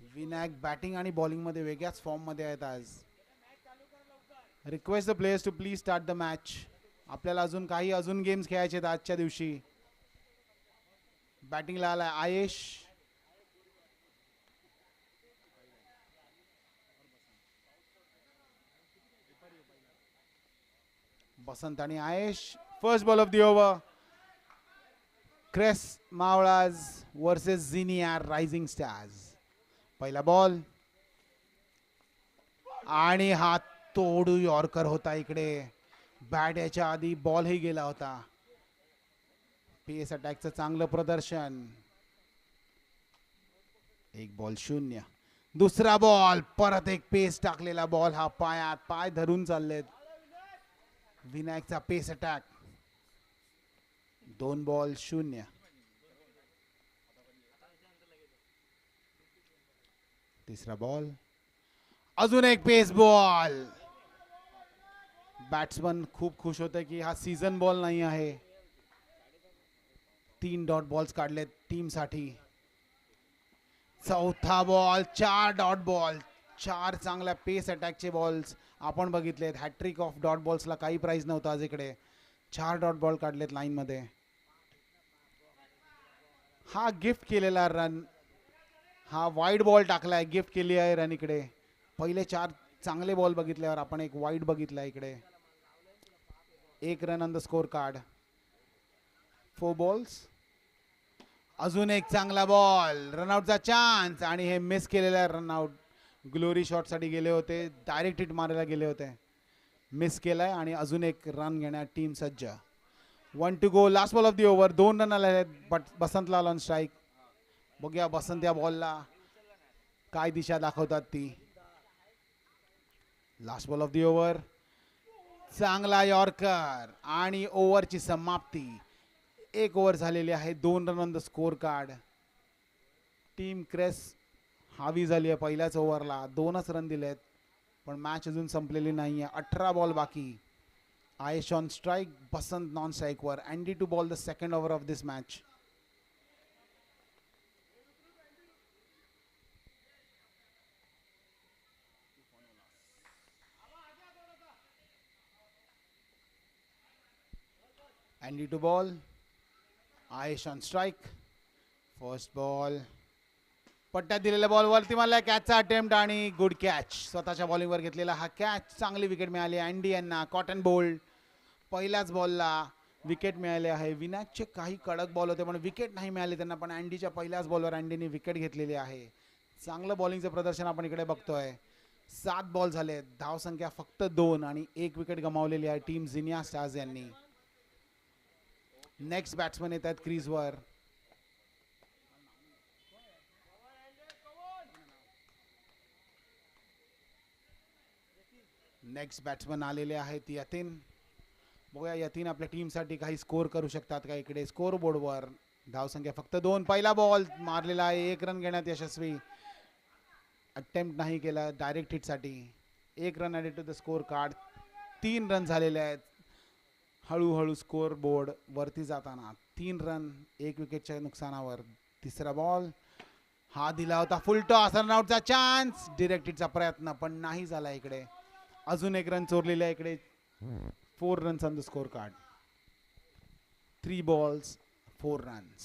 Vinayak batting आणि bowling मध्ये वेगळ्याच फॉर्म मध्ये आहेत आज. Request the players to please start the match. आपल्याला अजून गेम्स खेळायचे आहेत आजच्या दिवशी. बॅटिंगला आलाय आयेश. बसंत आणि Ayesh. First ball of the over. क्रेस मावळाज वर्सेस झिनिया रायझिंग स्टार्स. पहिला बॉल आणि हा तोडू यॉर्कर होता इकडे. बॅट याच्या आधी बॉलही गेला होता. पेस अटॅकचं चांगलं प्रदर्शन. एक बॉल शून्य. दुसरा बॉल परत एक पेस टाकलेला बॉल. हा पायात पाय धरून चाललेत विनायकचा पेस अटॅक. 2 बॉल शून्य. तिसरा बॉल अजून एक पेस बॉल. बॅट्समन खूप खुश होते की हा सीझन बॉल नाही आहे. 3 डॉट बॉल्स काढलेत टीम साठी. चौथा बॉल 4 डॉट बॉल. 4 चांगल्या पेस अटॅकचे बॉल्स आपण बघितलेत. हॅट्रिक ऑफ डॉट बॉल्सला काही प्राइस नव्हतं आज इकडे. 4 डॉट बॉल काढलेत लाईन मध्ये. हा गिफ्ट केलेला रन. हा वाईड बॉल टाकलाय. गिफ्ट केली आहे रन इकडे. पहिले 4 चांगले बॉल बघितल्यावर आपण एक वाईड बघितला इकडे. 1 run on the score card. 4 balls. अजून एक चांगला बॉल. रनआउटचा चान्स आणि हे मिस केलेला रनआउट. ग्लोरी शॉट साठी गेले होते. डायरेक्ट हिट मारायला गेले होते. मिस केलाय आणि अजून एक रन घेण्यात टीम सज्ज. 1 to go. Last ball of the over. 2 run आले आहेत. बट बसंतला ऑन स्ट्राईक. बघूया बसंत या बॉलला काय दिशा दाखवतात ती. Last ball of the over. चांगला यॉर्कर आणि ओव्हरची समाप्ती. 1 ओव्हर झालेली आहे. 2 run on the score card. Team क्रेस हावी झाली आहे पहिल्याच ओव्हरला. 2च रन दिलेत पण मॅच अजून संपलेली नाहीये. 18 बॉल बाकी. Ayesh on strike. Basant non strike वर. Andy to bowl the second over of this match. Andy to bowl. Ayesh on strike. First ball. पट्ट्यात दिलेल्या बॉल वरती मारला. कॅचचा अटेम्प्ट आणि गुड कॅच. स्वतःच्या बॉलिंगवर घेतलेला हा कॅच. चांगली विकेट मिळाली अँडी यांना. Caught and bowled. पहिल्याच बॉलला विकेट मिळाले आहे. विनायकचे काही कडक बॉल होते पण विकेट नाही मिळाले त्यांना. पण अँडीच्या पहिल्याच बॉलवर अँडीने विकेट घेतलेली आहे. चांगलं बॉलिंगचं प्रदर्शन आपण इकडे बघतोय. 7 बॉल झाले. धावसंख्या फक्त 2 आणि 1 विकेट गमावलेली आहे टीम झिनिया स्टार्स यांनी. नेक्स्ट बॅट्समन येत आहेत क्रीजवर. नेक्स्ट बॅट्समन आलेले आहेत यतीन. बघूया यतीन आपल्या टीमसाठी काही स्कोर करू शकतात का इकडे. स्कोर बोर्डवर धावसंख्या फक्त 2. पहिला बॉल मारलेला आहे. 1 रन घेण्यात यशस्वी. अटेम्प्ट नाही केला डायरेक्ट हिटसाठी. 1 run added to the score card. 3 run झालेले आहेत. हळूहळू स्कोर बोर्ड वरती जाताना 3 रन 1 विकेटच्या नुकसानावर. तिसरा बॉल. हा दिला होता फुल टॉस. रनआउटचा चान्स. डिरेक्ट हिटचा प्रयत्न पण नाही झाला इकडे. अजून 1 रन चोरलेला आहे इकडे. 4 runs on the scorecard. 3 balls, 4 runs.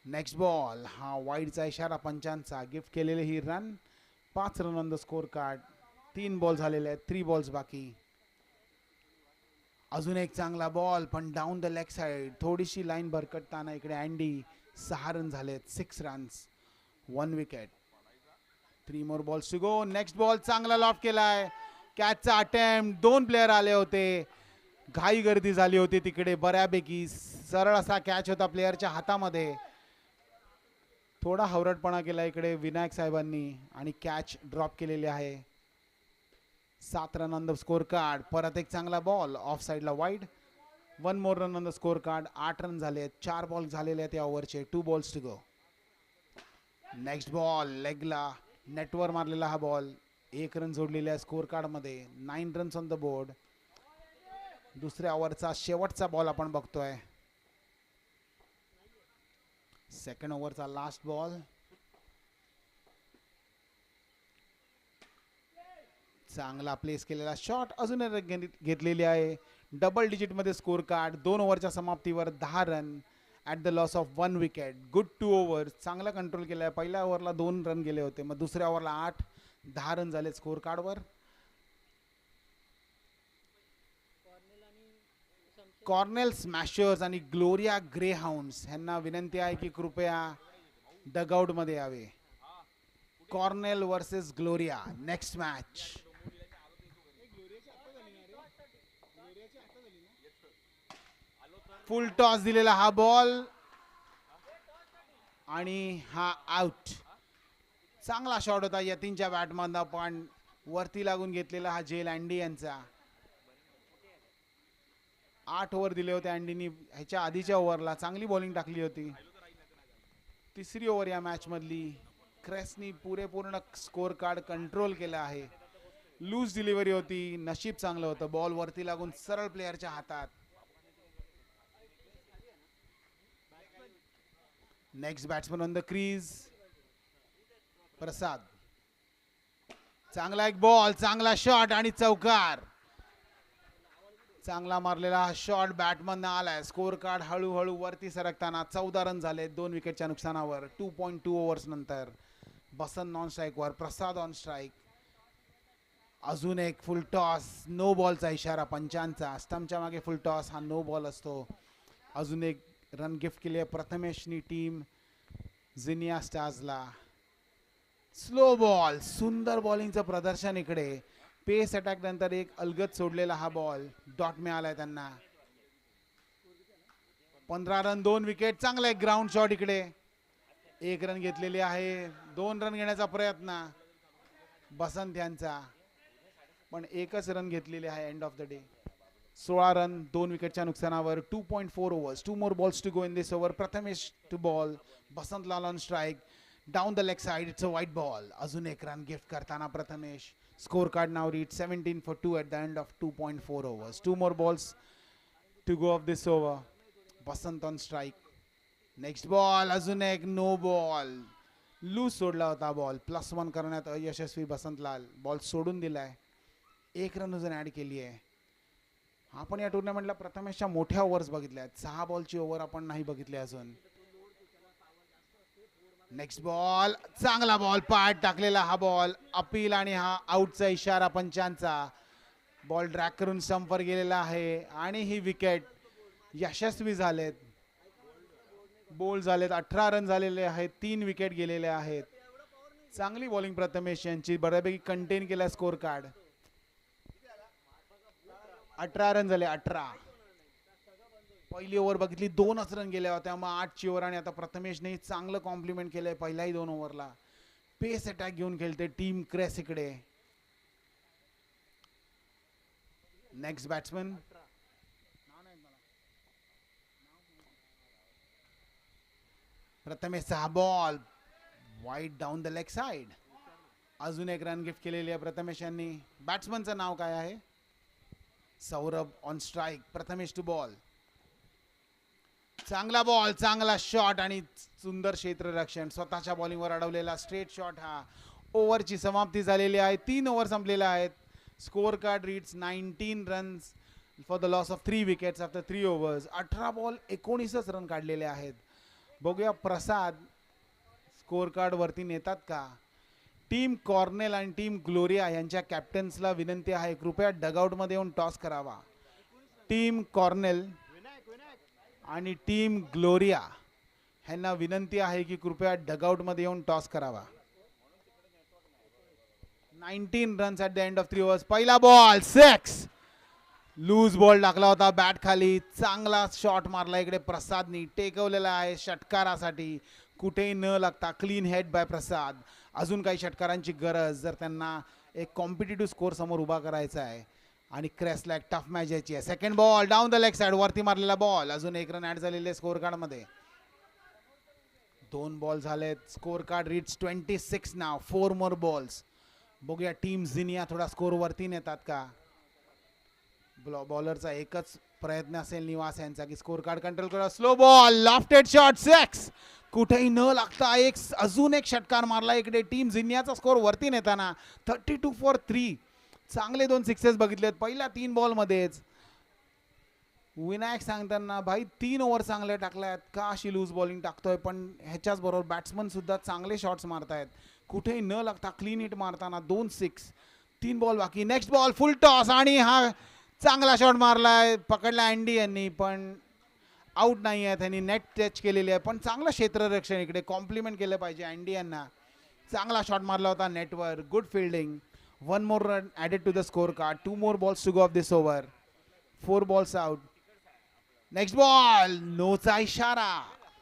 Next ball. हा वाईडचा इशारा पंचांचा. गिफ्ट केलेले ही run. 5 run on the score card. 3 ball झालेले आहेत. 3 बॉल्स बाकी. अजून एक चांगला बॉल पण डाऊन द लेग साइड. थोडीशी लाईन भरकटताना इकडे अँडी. 6 रन झालेत. 6 runs, 1 wicket. 3 more balls to go. Next ball चांगला लॉफ्ट केलाय. कॅचचा अटेम्प्ट. 2 प्लेयर आले होते. घाई गर्दी झाली होती तिकडे बऱ्यापैकी. सरळ असा कॅच होता प्लेयरच्या हातामध्ये. थोडा हवरटपणा केला इकडे विनायक साहेबांनी आणि कॅच ड्रॉप केलेली आहे. 7 run on the score card. परत एक चांगला बॉल ऑफ साइडला wide. 1 more run on the score card. 8 run झाले. 4 बॉल झालेले आहेत या ओव्हरचे. 2 balls to go. Next ball लेगला नेटवर मारलेला हा बॉल. 1 रन जोडलेला आहे स्कोर कार्ड मध्ये. 9 runs ऑन द बोर्ड. दुसऱ्या ओव्हरचा शेवटचा बॉल आपण बघतोय. सेकंड ओव्हरचा लास्ट बॉल. चांगला प्लेस केलेला शॉट अजून घेतलेली आहे. डबल डिजिटमध्ये स्कोर कार्ड. 2 ओव्हरच्या समाप्तीवर 10 run at the loss of 1 wicket. Good 2 over. चांगला कंट्रोल केला आहे. पहिल्या ओव्हरला 2 रन गेले होते, मग दुसऱ्या ओव्हरला 8, 10 रन झाले स्कोर कार्डवर. कॉर्नेल स्मॅशर्स आणि ग्लोरिया ग्रेहाउंड्स ह्यांना विनंती आहे की कृपया डगआउटमध्ये यावे. Cornell versus Gloria next match. फुल टॉस दिलेला हा बॉल आणि हा आउट. चांगला शॉट होता यतीनच्या बॅटमधनं, पण वरती लागून घेतलेला हा जेल अँडी यांचा. 8 ओव्हर दिले होते अँडीनी. ह्याच्या आधीच्या ओव्हरला चांगली बॉलिंग टाकली होती. तिसरी ओव्हर या मॅच मधली. क्रेसनी पूर्ण स्कोर कार्ड कंट्रोल केला आहे. लूज डिलिव्हरी होती, नशीब चांगलं होतं. बॉल वरती लागून सरळ प्लेयरच्या हातात. Next batsman on the crease Prasad. चांगला एक बॉल, चांगला शॉट आणि चौकार. चांगला मारलेला हा शॉट बॅटमधनं आलाय. स्कोर कार्ड हळूहळू वरती सरकताना 14 रन झाले 2 विकेटच्या नुकसानावर. 2.2 ओव्हर्स नंतर बसंत नॉन स्ट्राईकवर, प्रसाद ऑन स्ट्राईक. अजून एक फुल टॉस. नो बॉलचा इशारा पंचांचा. स्टंपच्या मागे फुल टॉस हा नो बॉल असतो. अजून एक रन गिफ्ट केली आहे प्रथमेशनी टीम झिनिया स्टार्सला. Slow ball. सुंदर बॉलिंगचं प्रदर्शन इकडे. पेस अटॅक नंतर एक अलगद सोडलेला हा बॉल. डॉट मिळालाय त्यांना. 15 रन 2 विकेट. चांगला एक ग्राउंड शॉट इकडे. 1 रन घेतलेली आहे. 2 रन घेण्याचा प्रयत्न बसंत यांचा, पण 1च रन घेतलेले आहे end of the day. 16 run 2 विकेटच्या नुकसानावर. 2.4 overs. 2 more balls to go in this over. Prathamesh to ball. Basant Lal on strike. Down the leg side. It's a wide ball. अजून एक रन गिफ्ट करताना Prathamesh. Score card now read 17 for 2 at the end of 2.4 overs. 2 more balls to go of this over. Basant on strike. Next ball. अजून एक no ball. Loose सोडला होता ball. +1 करण्यात अयशस्वी बसंत लाल. बॉल सोडून दिलाय. 1 रन अजून ऍड केली आहे. आपण या टुर्नामेंटला प्रथमेशच्या मोठ्या ओव्हर्स बघितल्या आहेत. 6 बॉलची ओव्हर आपण नाही बघितली अजून. Next ball. चांगला बॉल. पाठ टाकलेला हा बॉल. अपील आणि हा आउटचा इशारा पंचांचा. बॉल ड्रॅग करून स्टंपवर गेलेला आहे आणि ही विकेट यशस्वी झालेत. बोल्ड झालेत. 18 रन झालेले आहेत. 3 विकेट गेलेले आहेत. चांगली बॉलिंग प्रथमेश यांची. बऱ्यापैकी कंटेन केला स्कोर कार्ड. 18 रन झाले. 18. पहिली ओव्हर बघितली 2च रन गेल्या होत्या, मग 8ची ओव्हर. आणि आता प्रथमेशने चांगलं कॉम्प्लिमेंट केलंय पहिल्याही 2 ओव्हरला. पेस अटॅक घेऊन खेळते टीम क्रेस इकडे. नेक्स्ट बॅट्समन प्रथमेशचा हा ball wide down the leg side. अजून एक रन गिफ्ट केलेली आहे प्रथमेश यांनी. बॅट्समनचं नाव काय आहे? Saurabh on strike. Prathamesh to bowl. चांगला बॉल, चांगला शॉट आणि सुंदर क्षेत्ररक्षण. स्वतःच्या बॉलिंगवर अडवलेला स्ट्रेट शॉट. हा ओव्हरची समाप्ती झालेली आहे. 3 ओव्हर संपलेल्या आहेत. Score card reads 19 runs for the loss of 3 wickets after 3 overs. 18 ball 19च रन काढलेले आहेत. बघूया प्रसाद स्कोर कार्ड वरती नेतात का. टीम कॉर्नेल आणि टीम ग्लोरिया यांच्या कॅप्टन्सला विनंती आहे कृपया डगआउटमध्ये येऊन टॉस करावा. टीम कॉर्नेल आणि टीम ग्लोरिया ह्यांना विनंती आहे की कृपया डगआउटमध्ये येऊन टॉस करावा. 19 runs at the end of 3 overs. पहिला बॉल 6. लूज बॉल टाकला होता बॅट खाली. चांगला शॉट मारला इकडे प्रसादनी. टेकवलेला आहे षटकारासाठी. कुठेही न लागता क्लीन हेड बाय प्रसाद. अजून काही षटकारांची गरज जर त्यांना एक कॉम्पिटिटिव्ह स्कोर समोर उभा करायचा आहे. आणि क्रेसला एक टफ मॅच यायची आहे. Second ball down the leg side. वरती मारलेला बॉल. अजून 1 रन ऍड झालेले स्कोर कार्ड मध्ये. 2 बॉल झालेत. स्कोर कार्ड रीड्स 26 नाव. 4 मोर बॉल्स. बघूया टीम झिनिया थोडा स्कोर वरती नेतात का. बॉलरचा एकच प्रयत्न असेल निवास यांचा की स्कोर कार्ड कंट्रोल करा. Slow ball. Lofted shot 6. कुठेही न लागता अजून एक षटकार मारला इकडे टीम झिनियाचा स्कोर वरती नेताना. 32 for 3. चांगले 2 सिक्सेस बघितलेत पहिल्या 3 बॉलमध्येच. विनायक सांगताना भाई 3 ओव्हर चांगल्या टाकल्यात, का अशी लूज बॉलिंग टाकतोय, पण ह्याच्याच बरोबर बॅट्समन सुद्धा चांगले शॉट्स मारतायत, कुठेही न लागता क्लीन हिट मारताना 2 सिक्स. 3 बॉल बाकी. नेक्स्ट बॉल फुल टॉस आणि हा चांगला शॉट मारलाय, पकडला अँडी यांनी, पण आउट नाही आहे. त्यांनी नेट टच केलेली आहे, पण चांगलं क्षेत्ररक्षण इकडे कॉम्प्लिमेंट केलं पाहिजे अँडी यांना. चांगला शॉट मारला होता नेटवर. Good fielding. 1 more run added to the scorecard. 2 more balls to go of this over. 4 balls out. Next ball नोचा इशारा.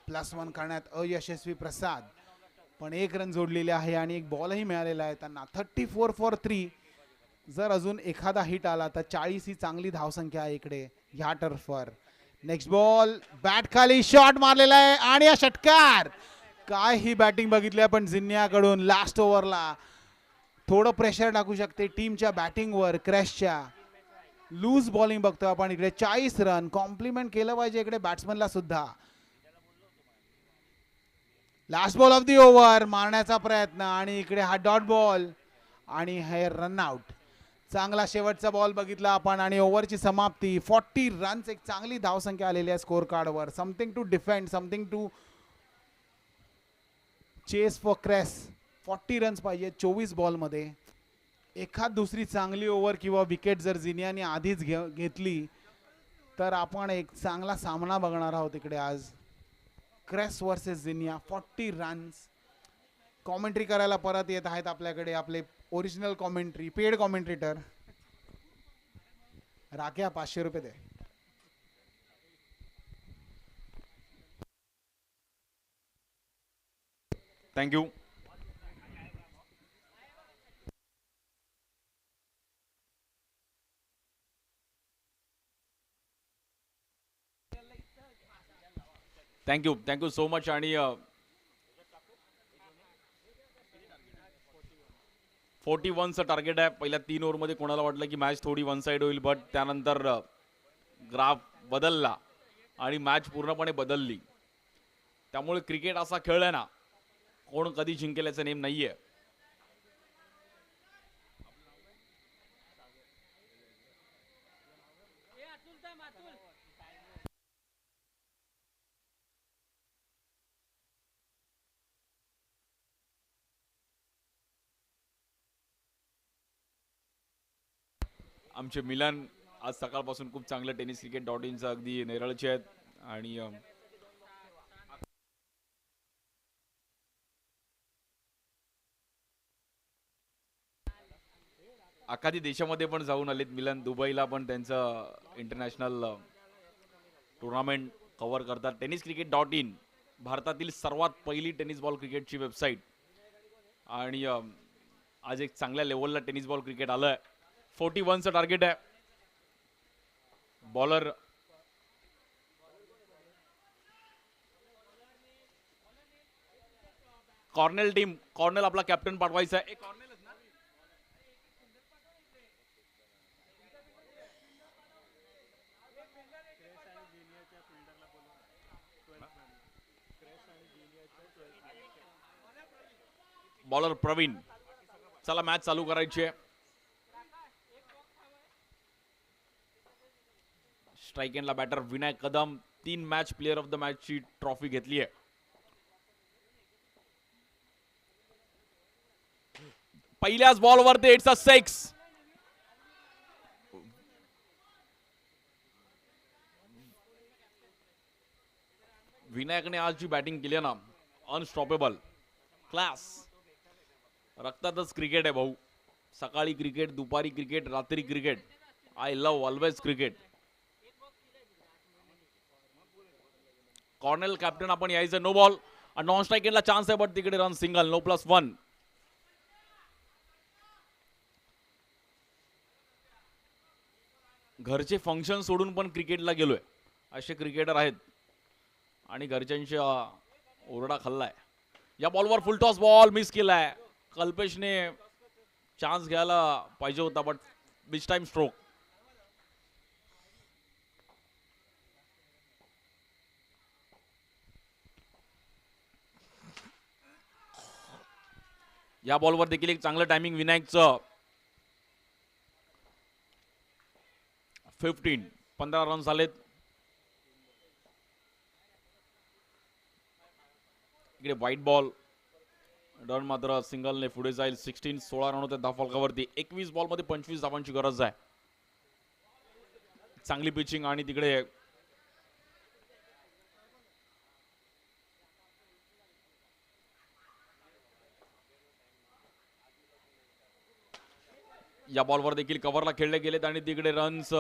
+1 करण्यात अयशस्वी प्रसाद, पण 1 रन जोडलेले आहे आणि 1 बॉलही मिळालेला आहे त्यांना. 34 for 3. जर अजून एखादा हिट आला तर 40 ही चांगली धावसंख्या आहे इकडे ह्या टर्फवर. नेक्स्ट बॉल बॅट खाली शॉट मारलेला आहे आणि हा षटकार. काय ही बॅटिंग बघितली आपण जिन्याकडून. लास्ट ओव्हरला थोडं प्रेशर टाकू शकते टीमच्या बॅटिंगवर क्रॅशच्या. लूज बॉलिंग बघतो आपण इकडे. 40 रन. कॉम्प्लिमेंट केलं पाहिजे इकडे बॅट्समनला सुद्धा. Last ball of the over मारण्याचा प्रयत्न आणि इकडे हा डॉट बॉल आणि हे रन आउट. चांगला शेवटचा बॉल बघितला आपण आणि ओव्हरची समाप्ती. 40 रन्स. एक चांगली धावसंख्या आलेली आहे स्कोर कार्डवर. Something to defend, something to chase for क्रेस. 40 रन्स पाहिजे 24 बॉलमध्ये. एखाद दुसरी चांगली ओव्हर किंवा विकेट जर जिनियाने आधीच घेतली तर आपण एक चांगला सामना बघणार आहोत इकडे आज. क्रेस वर्सेस जिनिया. 40 रन्स. कॉमेंट्री करायला परत येत आहेत आपल्याकडे आपले ओरिजिनल कॉमेंट्री पेड कॉमेंट्रेटर राख्या. 500 रुपये दे. थँक्यू. Thank you so much. आणि 41चं टार्गेट आहे. पहिल्या 3 ओव्हरमध्ये कोणाला वाटलं की मॅच थोडी वन साईड होईल, बट त्यानंतर ग्राफ बदलला आणि मॅच पूर्णपणे बदलली. त्यामुळे क्रिकेट असा खेळ आहे ना, कोण कधी जिंकेल याचा नेम नाहीये. आमचे मिलन आज सकाळपासून खूप चांगलं टेनिस क्रिकेट .inचं अगदी नेरळचे आहेत. आणि अखादी देशामध्ये पण जाऊन आलेत मिलन. दुबईला पण त्यांचं इंटरनॅशनल टुर्नामेंट कव्हर करतात. टेनिस क्रिकेट .in भारतातील सर्वात पहिली टेनिस बॉल क्रिकेटची वेबसाईट. आणि आज एक चांगल्या लेवलला टेनिस बॉल क्रिकेट आलंय. 41चं टार्गेट आहे. Bowler Cornell team. कॉर्नेल आपला कॅप्टन पाठवायचा आहे. बॉलर प्रवीण. चला मॅच चालू करायची आहे. स्ट्राइक एंडला batter Vinayak Kadam. 3 match player of the match ची ट्रॉफी घेतली आहे. पहिल्याच बॉलवर ते इट्स अ 6. विनायकने आज जी बॅटिंग केली ना, अनस्टॉपेबल. क्लास. रक्तातच क्रिकेट आहे भाऊ. सकाळी क्रिकेट, दुपारी क्रिकेट, रात्री cricket. I love always cricket. Cornell captain आपण यायचं. No ball. नॉन स्ट्राइक एंडला चान्स आहे, बट तिकडे रन सिंगल. नो +1. घरचे फंक्शन सोडून पण क्रिकेटला गेलोय असे क्रिकेटर आहेत आणि घरच्यांच्या ओरडा खाल्लाय. या बॉलवर फुल टॉस बॉल मिस केलाय. कल्पेशने चान्स घ्यायला पाहिजे होता, बट बिच टाइम स्ट्रोक. या बॉलवर देखील एक चांगलं टायमिंग विनायकचं. 15 रन झालेत. इकडे व्हाईट बॉल, रन मात्र सिंगलने पुढे जाईल. 16 रन होते 10 फलकावरती. 21 बॉल मध्ये 25 धावांची गरज आहे. चांगली पिचिंग आणि तिकडे या बॉलवर देखील कव्हरला खेळले गेलेत आणि तिकडे रन्स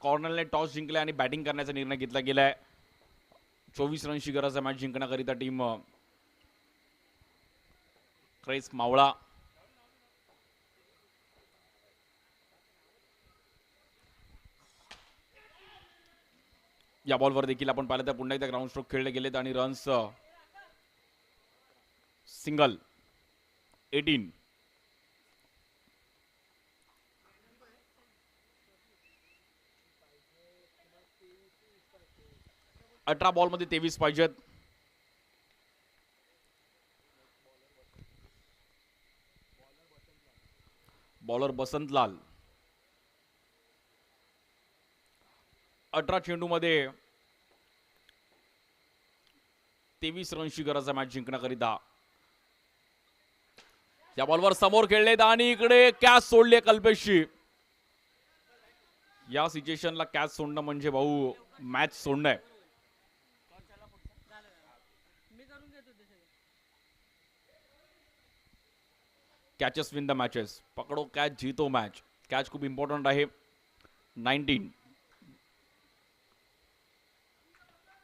कॉर्नरने टॉस जिंकले आणि बॅटिंग करण्याचा निर्णय घेतला गेलाय. 24 रनची गरज आहे मॅच जिंकण्याकरिता टीम क्रेस मावळा. या बॉलवर देखील आपण पाहिलं तर पुन्हा एकदा ग्राउंड स्ट्रोक खेळले गेलेत आणि रन्स सिंगल 18. अठरा बॉल मध्ये 23 पाहिजेत. बॉलर बसंतलाल. 18 चेंडू मध्ये 23 रनची गरज आहे मॅच जिंकण्याकरिता. या बॉलवर समोर खेळलेत आणि इकडे कॅच सोडले कल्पेशची. या सिच्युएशनला कॅच सोडणं म्हणजे भाऊ मॅच सोडणं आहे. Catches win the matches. पकडो कॅच जीतो मॅच. कॅच खूप इम्पॉर्टंट आहे. 19.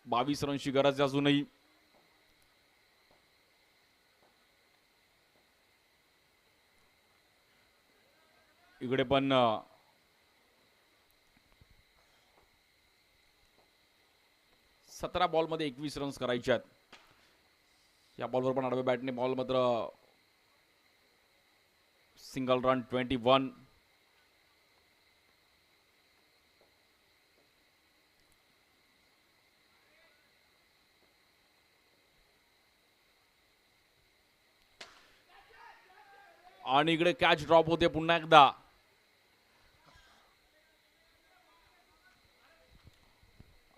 22 रनची गरज आहे अजूनही. इकडे पण 17 बॉल मध्ये 21 रन्स करायचे आहेत. या बॉलवर पण आडव्या बॅटने बॉल मात्र सिंगल रन 21. आणि इकडे कॅच ड्रॉप होते पुन्हा एकदा.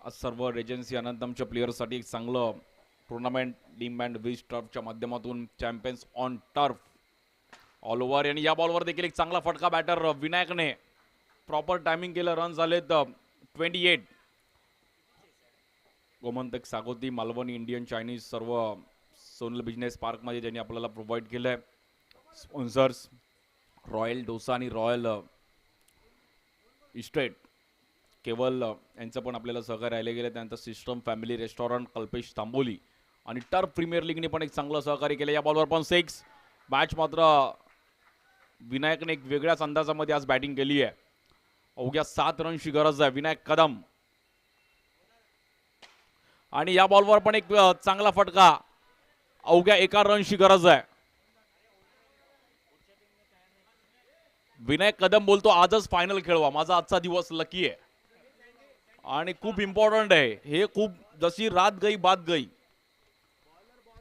आज सर्व रेजन्सी अनंतमच्या प्लेयर्ससाठी एक चांगलं टुर्नामेंट डीम अँड विज टर्फच्या माध्यमातून champions on turf all over. आणि या बॉलवर देखील एक चांगला फटका बॅटर विनायकने प्रॉपर टायमिंग केलं. रन झालेत 28. गोमंतक, सागोती, मालवणी, इंडियन, चायनीज सर्व सोनल बिझनेस पार्क मध्ये त्यांनी आपल्याला प्रोव्हाइड केलंय. स्पॉन्सर्स रॉयल डोसा आणि रॉयल इस्टेट केवल यांचं पण आपल्याला सहकार्य राहिले गेले. त्यानंतर system family restaurant, Kalpesh Tamboli आणि टर्फ प्रीमियर लीगने पण एक चांगलं सहकार्य केलं. या बॉलवर पण 6. मॅच मात्र विनायकने एक वेगळ्याच अंदाजामध्ये आज बॅटिंग केली आहे. अवघ्या 7 रनची गरज आहे. विनायक कदम. आणि या बॉलवर पण एक चांगला फटका. अवघ्या 1 रनची गरज आहे. विनायक कदम बोलतो आजच फायनल खेळवा. माझा आजचा दिवस लकी आहे आणि खूप इम्पॉर्टंट आहे हे. खूप जशी रात गई बात गई.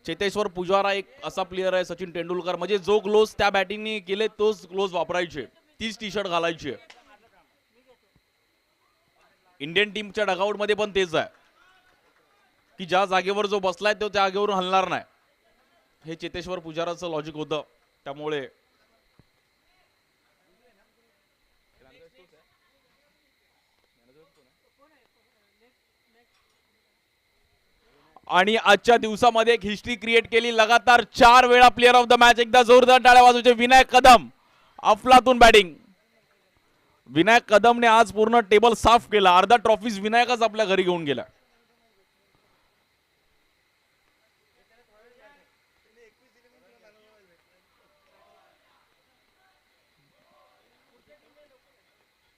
चेतेश्वर पुजारा एक असा प्लेअर आहे, सचिन तेंडुलकर म्हणजे जो ग्लोव्स त्या बॅटिंगने केले तोच ग्लोव्स वापरायचे, तीच टी शर्ट घालायचे. इंडियन टीमच्या डगआउट मध्ये पण तेच आहे की ज्या जागेवर जो बसलाय तो त्या जागेवरून हलणार नाही. हे चेतेश्वर पुजाराचं लॉजिक होतं. त्यामुळे आणि आजच्या दिवसामध्ये एक हिस्ट्री क्रिएट केली. लगातार 4 वेळा प्लेअर ऑफ द मॅच. एकदा जोरदार टाळ्या वाजवायचे. विनायक कदम, अफलातून बॅटिंग. विनायक कदमने आज पूर्ण टेबल साफ केला. अर्धा ट्रॉफीज विनायकच आपल्या घरी घेऊन गेला.